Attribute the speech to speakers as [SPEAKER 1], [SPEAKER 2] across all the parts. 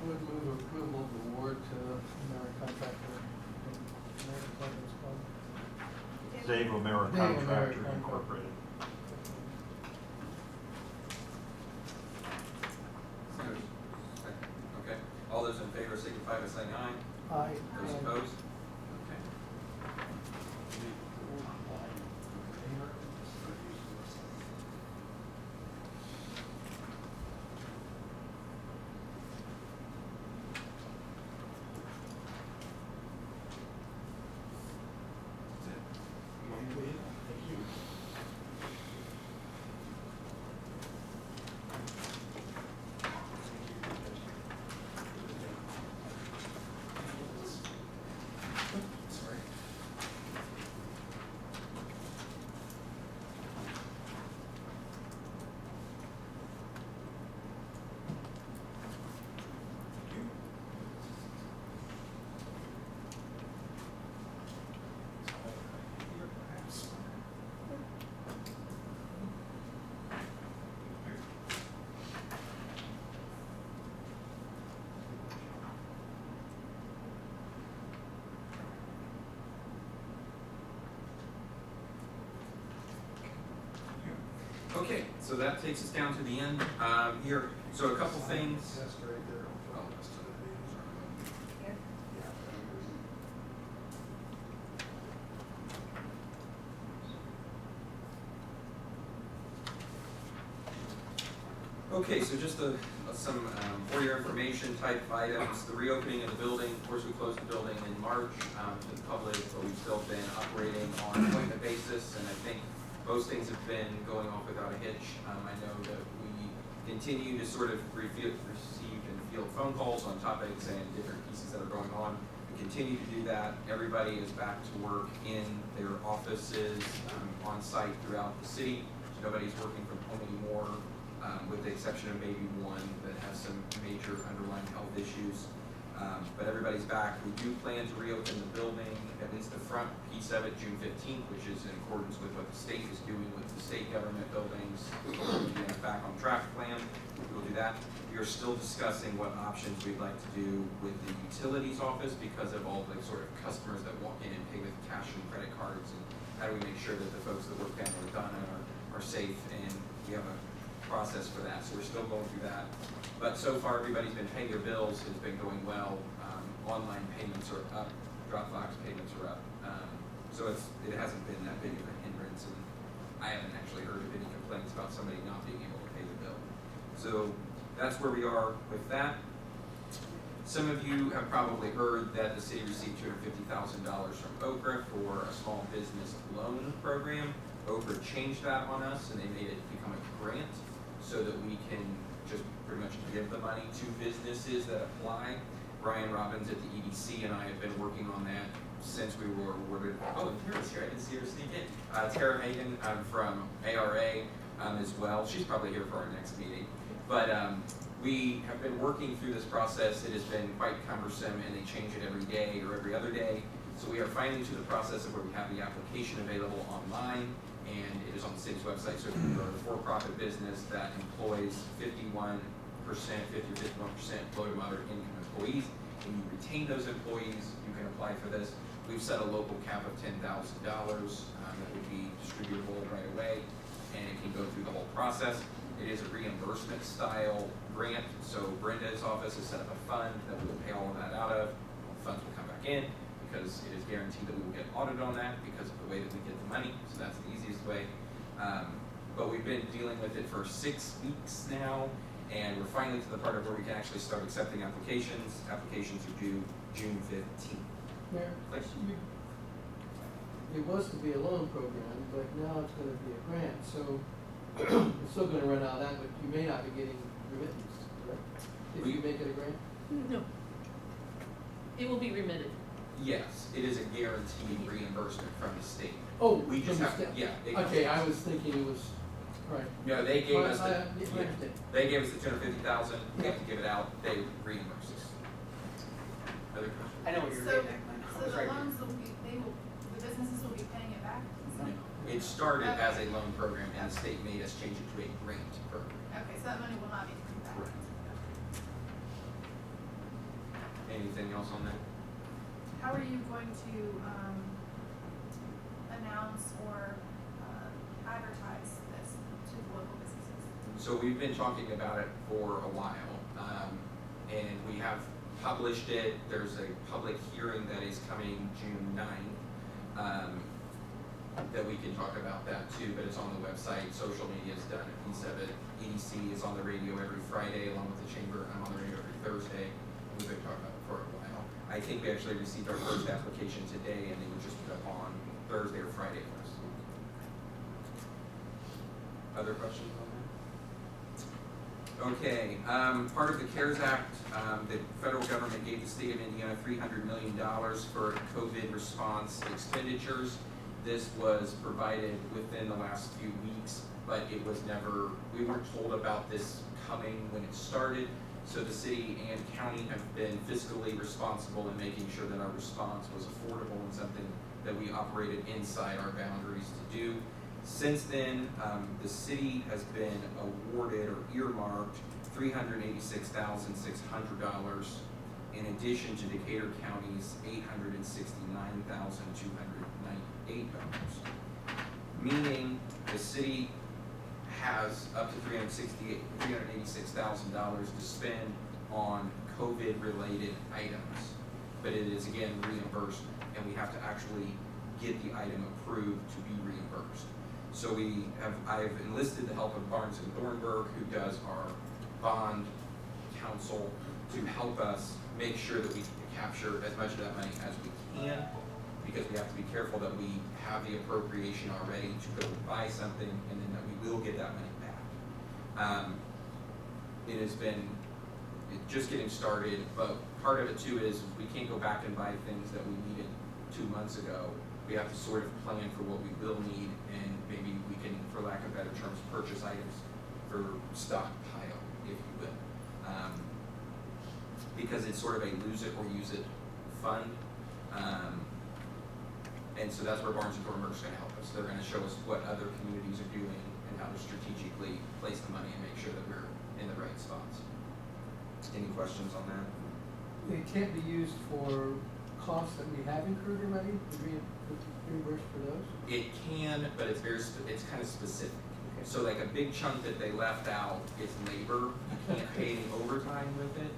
[SPEAKER 1] would move approval of the award to American Contractor, American Contractors Club.
[SPEAKER 2] Dave O'Mara
[SPEAKER 1] Dave O'Mara
[SPEAKER 2] Contractor
[SPEAKER 1] Contractor.
[SPEAKER 2] Incorporated.
[SPEAKER 3] Okay, all those in favor signify by saying aye.
[SPEAKER 1] Aye.
[SPEAKER 3] Those opposed? Okay. Okay, so that takes us down to the end here. So a couple things.
[SPEAKER 4] That's right there.
[SPEAKER 3] Oh, okay, so just some for your information type of items. The reopening of the building. Of course, we closed the building in March to the public, but we've still been operating on an appointment basis, and I think most things have been going off without a hitch. I know that we continue to sort of receive and field phone calls on topics and different pieces that are going on. We continue to do that. Everybody is back to work in their offices on site throughout the city. So nobody's working from home anymore, with the exception of maybe one that has some major underlying health issues. But everybody's back. We do plan to reopen the building, at least the front piece of it, June 15th, which is in accordance with what the state is doing with the state government buildings. We'll get a back on track plan. We'll do that. We are still discussing what options we'd like to do with the utilities office because of all the sort of customers that walk in and pay with cash and credit cards, and how do we make sure that the folks that work down there are safe, and we have a process for that. So we're still going through that. But so far, everybody's been paying their bills. It's been going well. Online payments are up. Dropbox payments are up. So it hasn't been that big of a hindrance. And I haven't actually heard of any complaints about somebody not being able to pay the bill. So that's where we are with that. Some of you have probably heard that the city received $250,000 from OCRA for a small business loan program. OCRA changed that on us, and they made it become a grant so that we can just pretty much give the money to businesses that apply. Brian Robbins at the EDC and I have been working on that since we were awarded. Oh, Tara's here. I didn't see her sneak in. Tara Megan from ARA as well. She's probably here for our next meeting. But we have been working through this process. It has been quite cumbersome, and they change it every day or every other day. So we are finally to the process of where we have the application available online, and it is on the city's website. So if you are a for-profit business that employs 51%, 50 or 51% low to moderate income employees, and you retain those employees, you can apply for this. We've set a local cap of $10,000 that would be distributable right away, and it can go through the whole process. It is a reimbursement style grant, so Brenda's office has set up a fund that we will pay all of that out of. Funds will come back in because it is guaranteed that we will get audited on that because of the way that we get the money, so that's the easiest way. But we've been dealing with it for 6 weeks now, and we're finally to the part of where we can actually start accepting applications. Applications are due June 15th.
[SPEAKER 1] Mayor, it was to be a loan program, but now it's going to be a grant, so it's still going to run out of that, but you may not be getting remittance, correct? If you make it a grant?
[SPEAKER 5] No. It will be remitted.
[SPEAKER 3] Yes, it is a guaranteed reimbursement from the state.
[SPEAKER 1] Oh,
[SPEAKER 3] We just have to, yeah.
[SPEAKER 1] Okay, I was thinking it was, right.
[SPEAKER 3] No, they gave us
[SPEAKER 1] I
[SPEAKER 3] the
[SPEAKER 1] understand.
[SPEAKER 3] they gave us the $250,000. We have to give it out. They reimburse us. Other questions?
[SPEAKER 6] I know what you're
[SPEAKER 7] So,
[SPEAKER 6] getting at, Glenn. I
[SPEAKER 7] so
[SPEAKER 6] was
[SPEAKER 7] the
[SPEAKER 6] right
[SPEAKER 7] loans will be, the businesses will be paying it back?
[SPEAKER 3] No. It started as a loan program, and the state made us change it to a grant program.
[SPEAKER 7] Okay, so that money will not be coming back?
[SPEAKER 3] Correct. Anything else on that?
[SPEAKER 7] How are you going to, announce or, advertise this to the local businesses?
[SPEAKER 3] So we've been talking about it for a while, and we have published it. There's a public hearing that is coming June 9th, that we can talk about that too, but it's on the website. Social media is done a piece of it. EDC is on the radio every Friday along with the chamber. I'm on the radio every Thursday. We've been talking about it for a while. I think we actually received our first application today, and they would just put up on Thursday or Friday for us. Other questions on that? Okay, part of the CARES Act, the federal government gave the state of Indiana $300 million for COVID response expenditures. This was provided within the last few weeks, but it was never, we weren't told about this coming when it started. So the city and county have been fiscally responsible in making sure that our response was affordable and something that we operated inside our boundaries to do. Since then, the city has been awarded or earmarked $386,600 in addition to Decatur County's $869,298, meaning the city has up to $386,000 to spend on COVID-related items, but it is again reimbursement, and we have to actually get the item approved to be reimbursed. So I've enlisted the help of Barnes and Thornburg, who does our bond counsel, to help us make sure that we capture as much of that money as we can, because we have to be careful that we have the appropriation already to go buy something, and then that we will get that money back. It has been just getting started, but part of it too is we can't go back and buy things that we needed 2 months ago. We have to sort of plan for what we will need, and maybe we can, for lack of better terms, purchase items for stockpile, if you will. Because it's sort of a lose it or use it fund. And so that's where Barnes and Thornburg is going to help us. They're going to show us what other communities are doing and how to strategically place the money and make sure that we're in the right spots. Any questions on that?
[SPEAKER 1] It can't be used for costs that we have incurred already, to reimburse for those?
[SPEAKER 3] It can, but it's it's kind of specific.
[SPEAKER 1] Okay.
[SPEAKER 3] So like a big chunk that they left out is labor. You can't pay any overtime with it,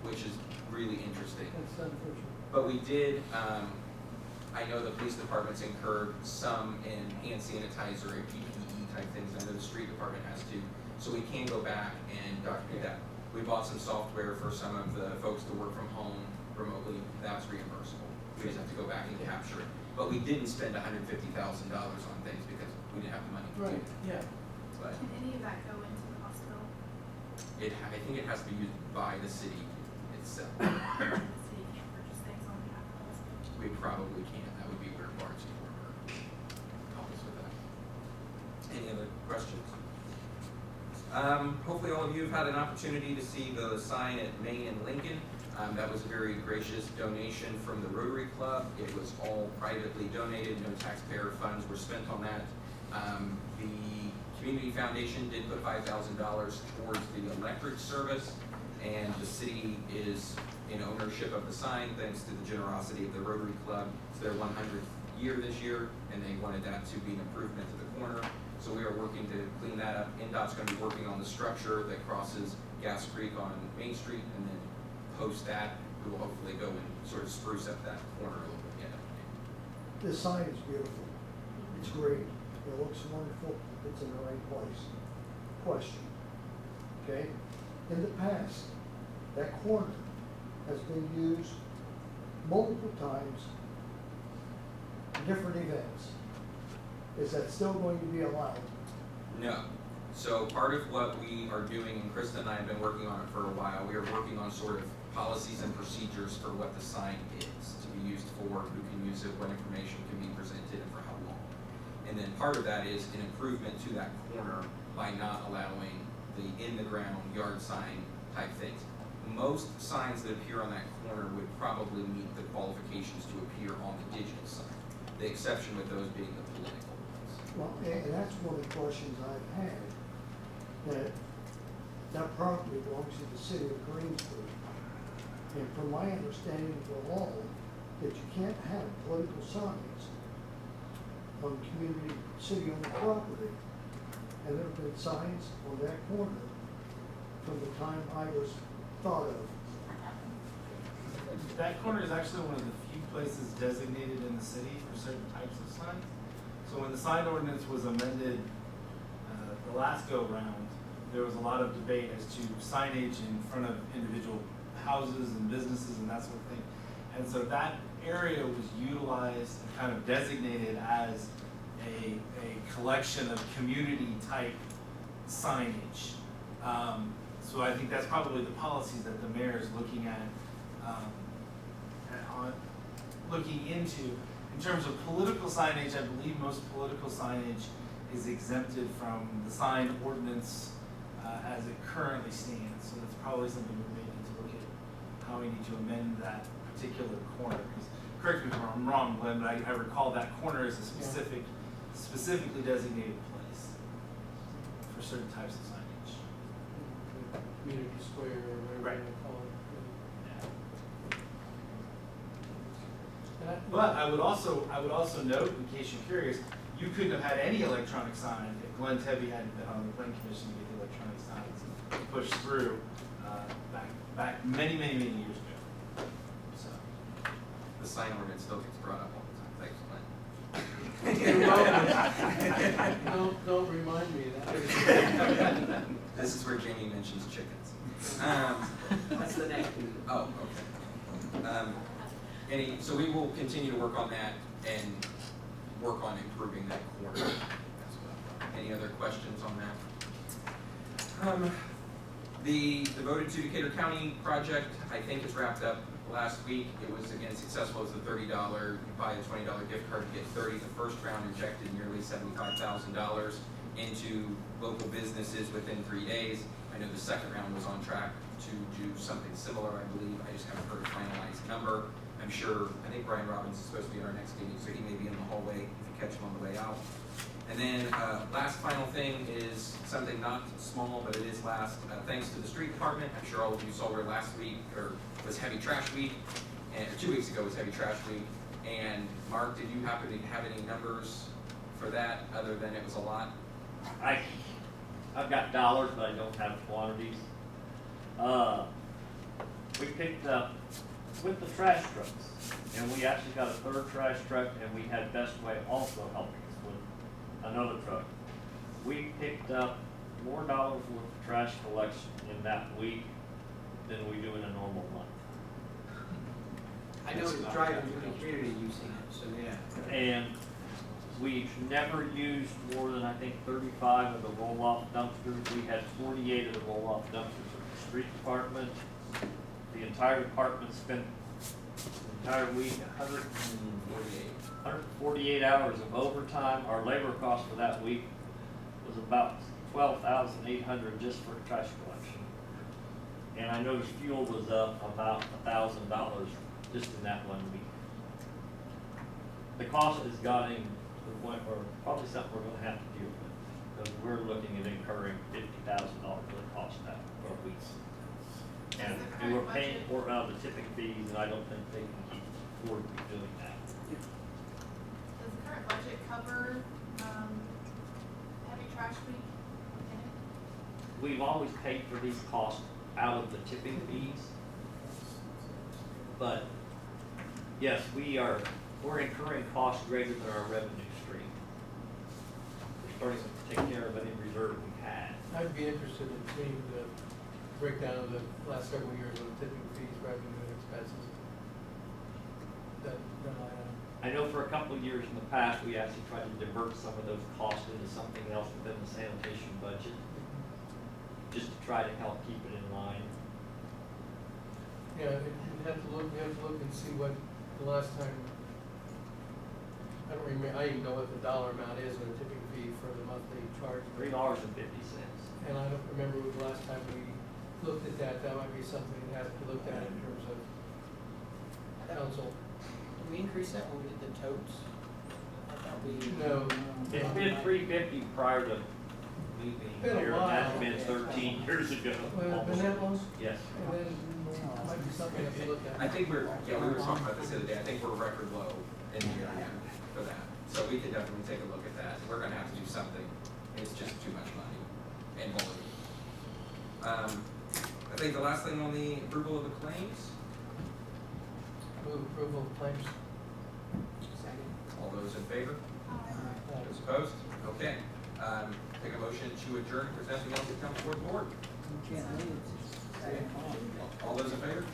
[SPEAKER 3] which is really interesting.
[SPEAKER 1] That's unfortunate.
[SPEAKER 3] But we did, I know the police department's incurred some in hand sanitizer and PPE type things. I know the street department has to. So we can go back and document that. We bought some software for some of the folks to work from home remotely. That's reimbursable. We just have to go back and capture it. But we didn't spend $150,000 on things because we didn't have the money to do
[SPEAKER 1] Right,
[SPEAKER 3] it.
[SPEAKER 1] yeah.
[SPEAKER 3] But
[SPEAKER 7] Can any of that go into the hospital?
[SPEAKER 3] I think it has to be used by the city itself.
[SPEAKER 7] The city can't purchase things on behalf of the hospital?
[SPEAKER 3] We probably can. That would be where Barnes and Thornburg help us with that. Any other questions? Hopefully all of you have had an opportunity to see the sign at Main and Lincoln. That was a very gracious donation from the Rotary Club. It was all privately donated. No taxpayer funds were spent on that. The Community Foundation did put $5,000 towards the electric service, and the city is in ownership of the sign thanks to the generosity of the Rotary Club. It's their 100th year this year, and they wanted that to be an improvement to the corner. So we are working to clean that up. NDOT's going to be working on the structure that crosses Gas Creek on Main Street, and then post that, we will hopefully go and sort of spruce up that corner a little bit. Yeah.
[SPEAKER 4] This sign is beautiful. It's great. It looks wonderful. It's in the right place. Question. Okay? In the past, that corner has been used multiple times in different events. Is that still going to be allowed?
[SPEAKER 3] No. So part of what we are doing, and Krista and I have been working on it for a while, we are working on sort of policies and procedures for what the sign is to be used for, who can use it, what information can be presented, and for how long. And then part of that is an improvement to that corner by not allowing the in-the-ground yard sign type things. Most signs that appear on that corner would probably meet the qualifications to appear on the digital sign. The exception with those being the political ones.
[SPEAKER 4] Well, and that's one of the questions I've had. That property belongs to the city of Greensburg. And from my understanding of the law, that you can't have political signs on community, city-owned property. And there have been signs on that corner from the time I was thought of.
[SPEAKER 6] That corner is actually one of the few places designated in the city for certain types of signs. So when the sign ordinance was amended the last go-round, there was a lot of debate as to signage in front of individual houses and businesses and that sort of thing. And so that area was utilized and kind of designated as a collection of community-type signage. So I think that's probably the policies that the mayor is looking at, looking into. In terms of political signage, I believe most political signage is exempted from the sign ordinance as it currently stands. So that's probably something we may need to look at how we need to amend that particular corner. Because correct me if I'm wrong, Glenn, but I recall that corner is a specifically designated place for certain types of signage.
[SPEAKER 1] Community square or whatever you call it. And
[SPEAKER 6] But I would also note, in case you're curious, you couldn't have had any electronic sign if Glenn Tebby hadn't been on the planning commission to get the electronic signs pushed through back many years ago. So
[SPEAKER 3] The sign ordinance still gets brought up all the time. Thanks, Glenn.
[SPEAKER 1] You're welcome. Don't remind me of that.
[SPEAKER 3] This is where Jamie mentions chickens.
[SPEAKER 8] That's the next one.
[SPEAKER 3] Oh, okay. So we will continue to work on that and work on improving that corner as well. Any other questions on that? The devoted to Decatur County project, I think is wrapped up last week. It was again successful as the $30, you buy a $20 gift card, you get 30. The first round injected nearly $75,000 into local businesses within 3 days. I know the second round was on track to do something similar, I believe. I just haven't heard a finalized number. I'm sure, I think Brian Robbins is supposed to be at our next meeting, so he may be in the hallway if you catch him on the way out. And then last final thing is something not small, but it is last. Thanks to the street department. I'm sure all of you saw where last week, or was heavy trash week, and 2 weeks ago was heavy trash week. And Mark, did you happen to have any numbers for that other than it was a lot?
[SPEAKER 2] I've got dollars, but I don't have quantities. We picked up with the trash trucks, and we actually got a third trash truck, and we had Best Way also helping us with another truck. We picked up more dollars worth of trash collection in that week than we do in a normal month.
[SPEAKER 8] I know it's driving to the community using it, so yeah.
[SPEAKER 2] And we never used more than, I think, 35 of the roll-off dumpsters. We had 48 of the roll-off dumpsters at the street department. The entire department spent the entire week 148 hours of overtime. Our labor cost for that week was about $12,800 just for trash collection. And I noticed fuel was up about $1,000 just in that 1 week. The cost is getting to the point where probably something we're going to have to deal with, because we're looking at incurring $50,000 worth of cost that for weeks. And we were paying for the tipping fees, and I don't think they can keep afford to be doing that.
[SPEAKER 7] Does the current budget cover, heavy trash week in it?
[SPEAKER 2] We've always paid for these costs out of the tipping fees. But yes, we're incurring costs greater than our revenue stream. We're starting to take care of any reserve we had.
[SPEAKER 1] I'd be interested in seeing the breakdown of the last several years of tipping fees, revenue, and expenses. That line item.
[SPEAKER 2] I know for a couple of years in the past, we actually tried to divert some of those costs into something else within the sanitation budget, just to try to help keep it in line.
[SPEAKER 1] Yeah, we have to look and see what the last time, I don't remember, I even know what the dollar amount is of a tipping fee for the monthly charge.
[SPEAKER 2] $3.50.
[SPEAKER 1] And I don't remember the last time we looked at that. That might be something that has to be looked at in terms of council.
[SPEAKER 8] Did we increase that when we did the totes? I thought we.
[SPEAKER 1] No.
[SPEAKER 2] It's been $3.50 prior to
[SPEAKER 6] anything.
[SPEAKER 1] Been a
[SPEAKER 2] Here,
[SPEAKER 1] while.
[SPEAKER 2] that's been 13 years ago.
[SPEAKER 1] Well, it's been that long?
[SPEAKER 2] Yes.
[SPEAKER 1] And then, might be something I have to look at.
[SPEAKER 3] I think we were talking about this the other day, I think we're record low in the area for that. So we could definitely take a look at that, we're gonna have to do something, it's just too much money and volume. I think the last thing on the approval of the claims,
[SPEAKER 1] Move approval of claims.
[SPEAKER 8] Second.
[SPEAKER 3] all those in favor? Those opposed? Okay, take a motion to adjourn, if there's nothing else that comes before the board.
[SPEAKER 8] You can't leave, it's just 7 o'clock.
[SPEAKER 3] All those in favor?